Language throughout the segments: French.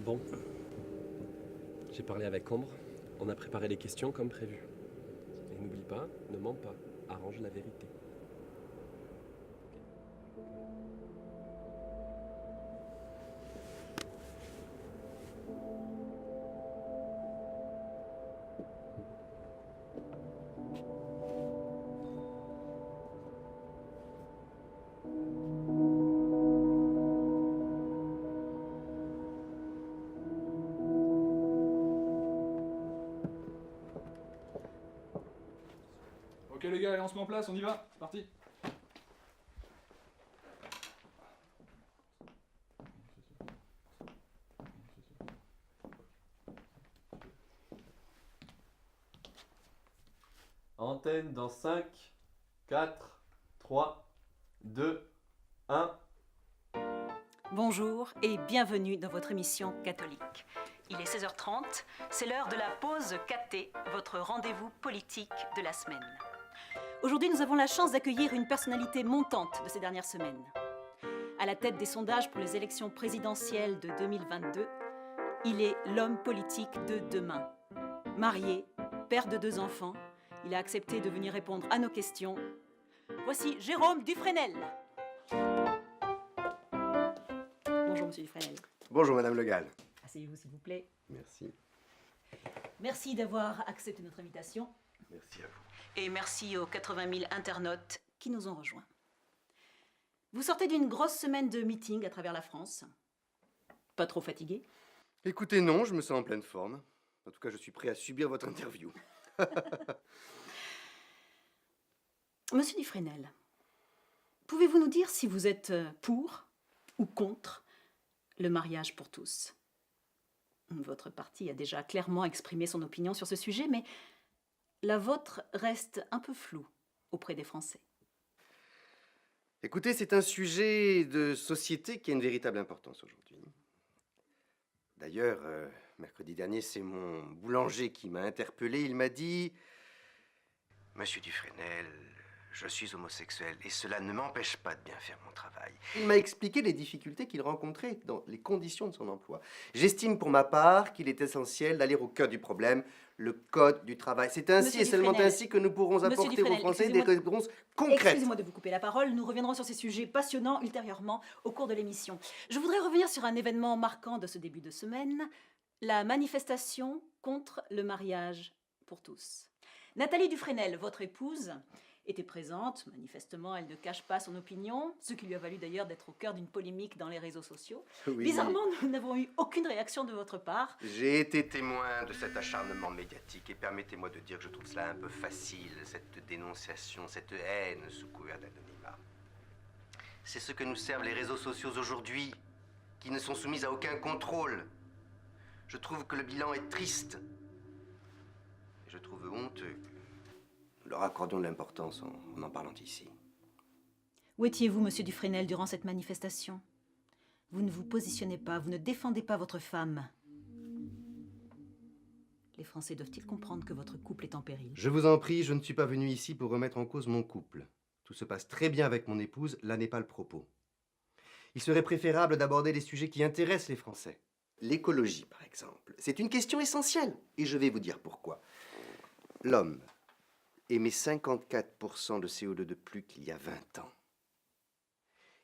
Bon, j'ai parlé avec Ombre, on a préparé les questions comme prévu. Et n'oublie pas, ne mens pas, arrange la vérité. Ok les gars, allez, on se met en place, on y va, c'est parti. Antenne dans 5, 4, 3, 2, 1. Bonjour et bienvenue dans votre émission catholique. Il est 16h30, c'est l'heure de la pause cathé, votre rendez-vous politique de la semaine. Aujourd'hui, nous avons la chance d'accueillir une personnalité montante de ces dernières semaines. À la tête des sondages pour les élections présidentielles de 2022, il est l'homme politique de demain. Marié, père de 2 enfants, il a accepté de venir répondre à nos questions. Voici Jérôme Dufresnel. Bonjour, monsieur Dufresnel. Bonjour, Madame Le Gall. Asseyez-vous, s'il vous plaît. Merci. Merci d'avoir accepté notre invitation. Merci à vous. Et merci aux 80 000 internautes qui nous ont rejoints. Vous sortez d'une grosse semaine de meeting à travers la France. Pas trop fatigué? Écoutez, non, je me sens en pleine forme. En tout cas, je suis prêt à subir votre interview. Monsieur Dufresnel, pouvez-vous nous dire si vous êtes pour ou contre le mariage pour tous? Votre parti a déjà clairement exprimé son opinion sur ce sujet, mais la vôtre reste un peu floue auprès des Français. Écoutez, c'est un sujet de société qui a une véritable importance aujourd'hui. D'ailleurs, mercredi dernier, c'est mon boulanger qui m'a interpellé. Il m'a dit « Monsieur Dufresnel, je suis homosexuel et cela ne m'empêche pas de bien faire mon travail. » Il m'a expliqué les difficultés qu'il rencontrait dans les conditions de son emploi. J'estime pour ma part qu'il est essentiel d'aller au cœur du problème, le code du travail. C'est ainsi Monsieur et seulement Dufresnel, ainsi que nous pourrons apporter aux Dufresnel, Français des excusez-moi. réponses concrètes. Excusez-moi de vous couper la parole, nous reviendrons sur ces sujets passionnants ultérieurement au cours de l'émission. Je voudrais revenir sur un événement marquant de ce début de semaine, la manifestation contre le mariage pour tous. Nathalie Dufresnel, votre épouse, était présente. Manifestement, elle ne cache pas son opinion, ce qui lui a valu d'ailleurs d'être au cœur d'une polémique dans les réseaux sociaux. Oui. Bizarrement, nous n'avons eu aucune réaction de votre part. J'ai été témoin de cet acharnement médiatique et permettez-moi de dire que je trouve cela un peu facile, cette dénonciation, cette haine sous couvert d'anonymat. C'est ce que nous servent les réseaux sociaux aujourd'hui, qui ne sont soumis à aucun contrôle. Je trouve que le bilan est triste. Et je trouve honteux que nous leur accordions de l'importance en en parlant ici. Où étiez-vous, monsieur Dufresnel, durant cette manifestation? Vous ne vous positionnez pas, vous ne défendez pas votre femme. Les Français doivent-ils comprendre que votre couple est en péril? Je vous en prie, je ne suis pas venu ici pour remettre en cause mon couple. Tout se passe très bien avec mon épouse, là n'est pas le propos. Il serait préférable d'aborder les sujets qui intéressent les Français. L'écologie, par exemple, c'est une question essentielle, et je vais vous dire pourquoi. L'homme émet 54% de CO2 de plus qu'il y a 20 ans.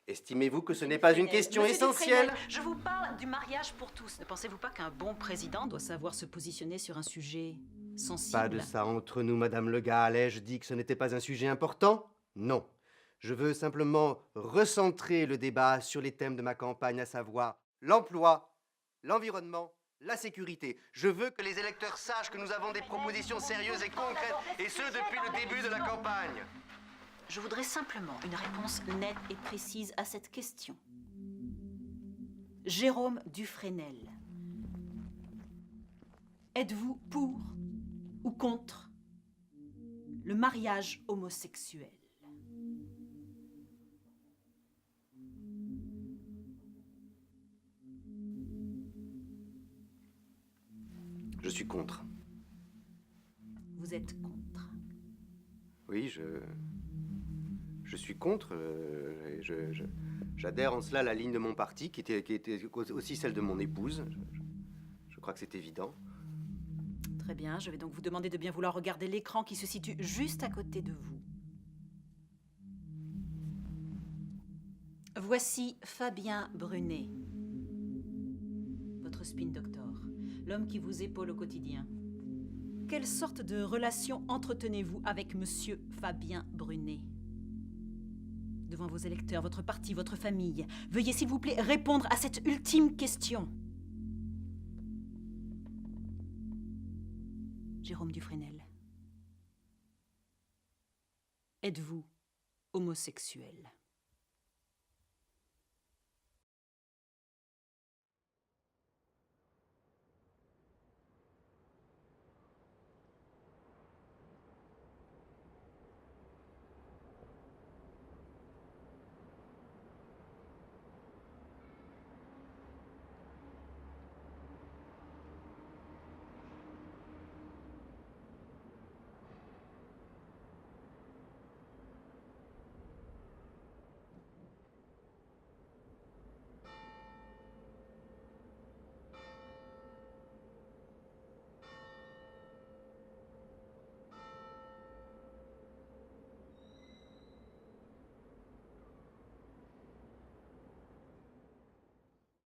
Estimez-vous que ce n'est pas une question Monsieur essentielle? Dufresnel, je vous parle du mariage pour tous. Ne pensez-vous pas qu'un bon président doit savoir se positionner sur un sujet sensible? Pas de ça entre nous, Madame Le Gall. Ai-je dit que ce n'était pas un sujet important? Non. Je veux simplement recentrer le débat sur les thèmes de ma campagne, à savoir l'emploi, l'environnement, la sécurité. Je veux que les électeurs sachent que nous avons des propositions sérieuses et concrètes, et ce depuis le début de la campagne. Je voudrais simplement une réponse nette et précise à cette question. Jérôme Dufresnel, êtes-vous pour ou contre le mariage homosexuel? Je suis contre. Vous êtes contre. Oui, je suis contre. J'adhère en cela à la ligne de mon parti, qui était aussi celle de mon épouse. crois que c'est évident. Très bien, je vais donc vous demander de bien vouloir regarder l'écran qui se situe juste à côté de vous. Voici Fabien Brunet, votre spin doctor, l'homme qui vous épaule au quotidien. Quelle sorte de relation entretenez-vous avec monsieur Fabien Brunet? Devant vos électeurs, votre parti, votre famille, veuillez s'il vous plaît répondre à cette ultime question. Jérôme Dufresnel. Êtes-vous homosexuel ?